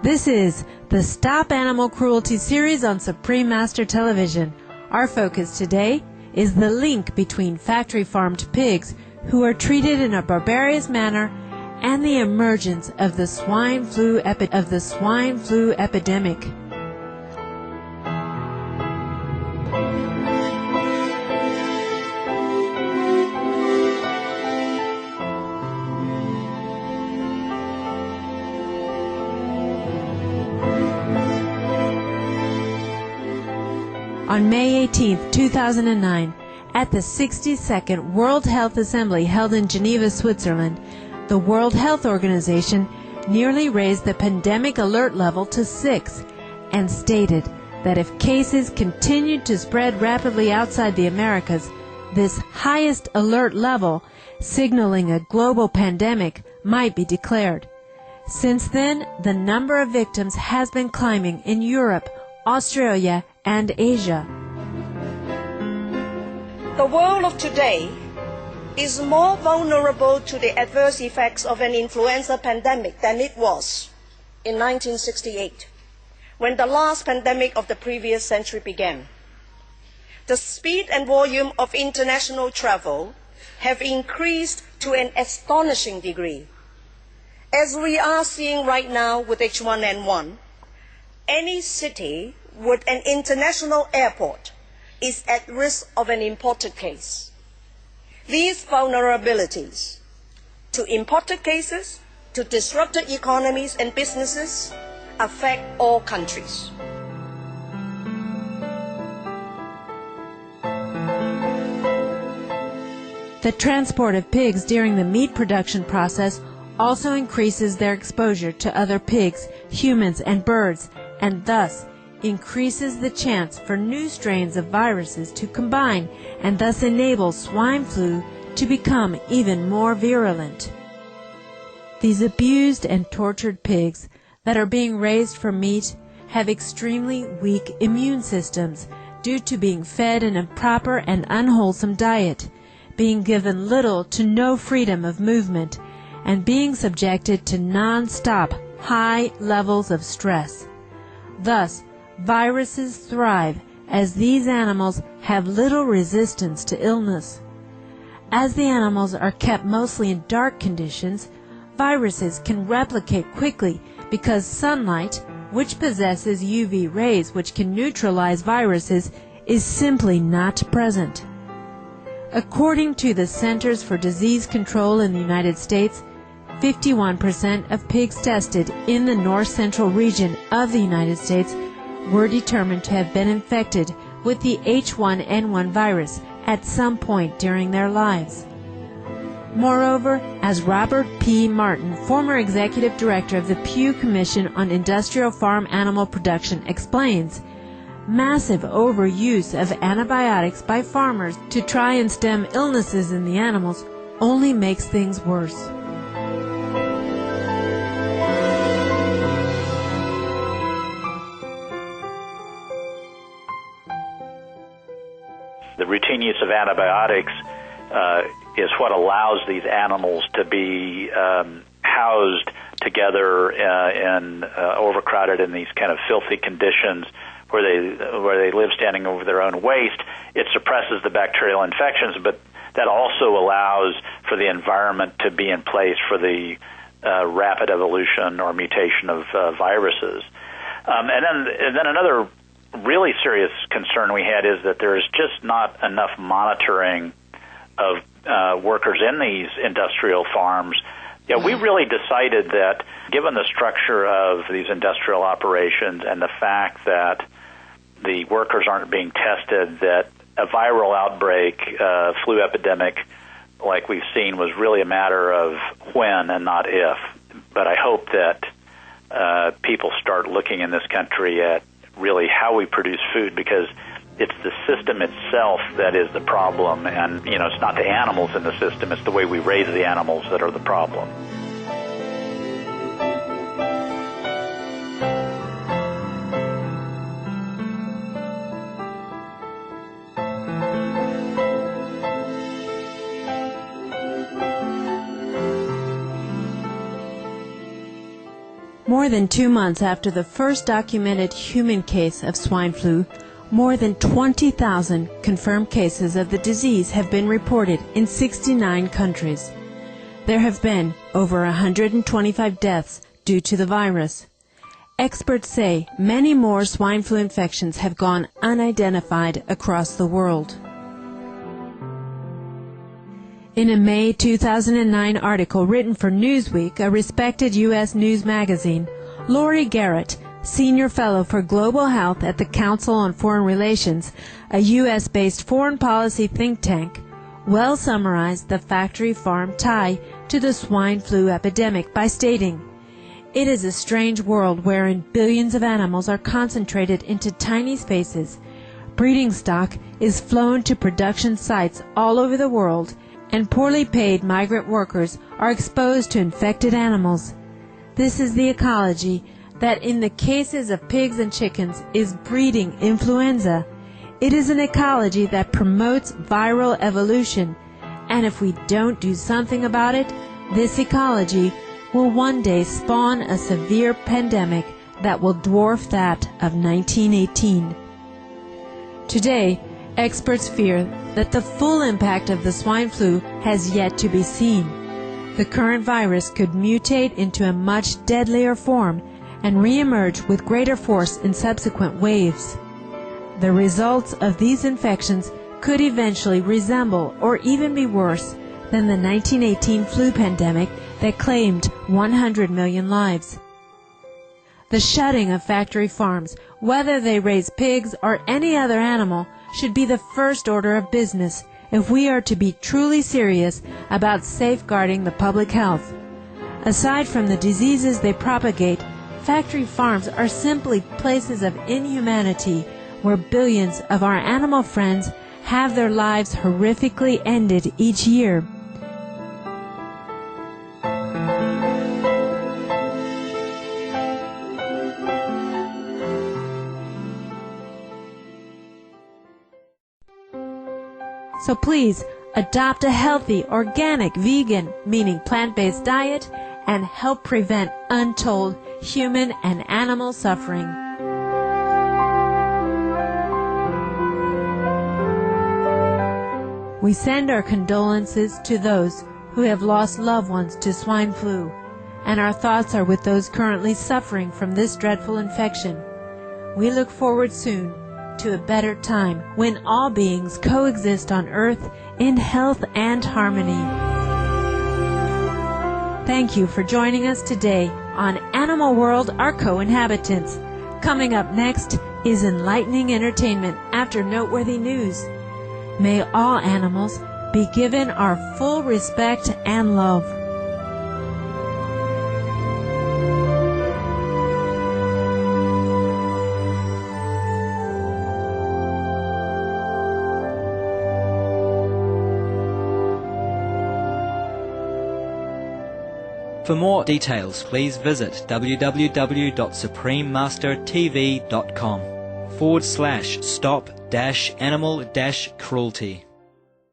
This is the Stop Animal Cruelty series on Supreme Master Television. Our focus today is the link between factory-farmed pigs who are treated in a barbarous manner and the emergence of the swine flu epidemic. On May 18, 2009, at the 62nd World Health Assembly held in Geneva, Switzerland, the World Health Organization nearly raised the pandemic alert level to 6 and stated that if cases continued to spread rapidly outside the Americas, this highest alert level, signaling a global pandemic, might be declared. Since then, the number of victims has been climbing in Europe, Australia, and Asia. The world of today is more vulnerable to the adverse effects of an influenza pandemic than it was in 1968, when the last pandemic of the previous century began. The speed and volume of international travel have increased to an astonishing degree. As we are seeing right now with H1N1, any city with an international airport is at risk of an imported case. These vulnerabilities to imported cases, to disrupted economies and businesses, affect all countries. The transport of pigs during the meat production process also increases their exposure to other pigs, humans, and birds, and thus increases the chance for new strains of viruses to combine and thus enable swine flu to become even more virulent. These abused and tortured pigs that are being raised for meat have extremely weak immune systems due to being fed an improper and unwholesome diet, being given little to no freedom of movement, and being subjected to non-stop high levels of stress. Thus, viruses thrive as these animals have little resistance to illness. As the animals are kept mostly in dark conditions, viruses can replicate quickly because sunlight, which possesses UV rays which can neutralize viruses, is simply not present. According to the Centers for Disease Control in the United States, 51% of pigs tested in the north-central region of the United States were determined to have been infected with the H1N1 virus at some point during their lives. Moreover, as Robert P. Martin, former executive director of the Pew Commission on Industrial Farm Animal Production, explains, massive overuse of antibiotics by farmers to try and stem illnesses in the animals only makes things worse. The routine use of antibiotics is what allows these animals to be housed together in overcrowded in these kind of filthy conditions where they live standing over their own waste. It suppresses the bacterial infections, but that also allows for the environment to be in place for the rapid evolution or mutation of viruses. And then another really serious concern we had is that there is just not enough monitoring of workers in these industrial farms. Yeah, we really decided that given the structure of these industrial operations and the fact that the workers aren't being tested, that a viral outbreak, flu epidemic like we've seen was really a matter of when and not if. But I hope that people start looking in this country at really how we produce food, because it's the system itself that is the problem, and it's not the animals in the system, it's the way we raise the animals that are the problem. More than 2 months after the first documented human case of swine flu, more than 20,000 confirmed cases of the disease have been reported in 69 countries. There have been over 125 deaths due to the virus. Experts say many more swine flu infections have gone unidentified across the world. In a May 2009 article written for Newsweek, a respected U.S. news magazine, Lori Garrett, Senior Fellow for Global Health at the Council on Foreign Relations, a U.S.-based foreign policy think tank, well summarized the factory farm tie to the swine flu epidemic by stating, "It is a strange world wherein billions of animals are concentrated into tiny spaces. Breeding stock is flown to production sites all over the world, and poorly paid migrant workers are exposed to infected animals. This is the ecology that in the cases of pigs and chickens is breeding influenza. It is an ecology that promotes viral evolution, and if we don't do something about it, this ecology will one day spawn a severe pandemic that will dwarf that of 1918. Today, experts fear that the full impact of the swine flu has yet to be seen. The current virus could mutate into a much deadlier form and reemerge with greater force in subsequent waves. The results of these infections could eventually resemble or even be worse than the 1918 flu pandemic that claimed 100 million lives. The shutting of factory farms, whether they raise pigs or any other animal, should be the first order of business if we are to be truly serious about safeguarding the public health. Aside from the diseases they propagate, factory farms are simply places of inhumanity where billions of our animal friends have their lives horrifically ended each year. So please, adopt a healthy, organic, vegan, meaning plant-based diet, and help prevent untold human and animal suffering. We send our condolences to those who have lost loved ones to swine flu, and our thoughts are with those currently suffering from this dreadful infection. We look forward soon to a better time when all beings coexist on earth in health and harmony. Thank you for joining us today on Animal World, Our Co-Inhabitants. Coming up next is enlightening entertainment after noteworthy news. May all animals be given our full respect and love. For more details, please visit www.suprememastertv.com/stop-animal-cruelty.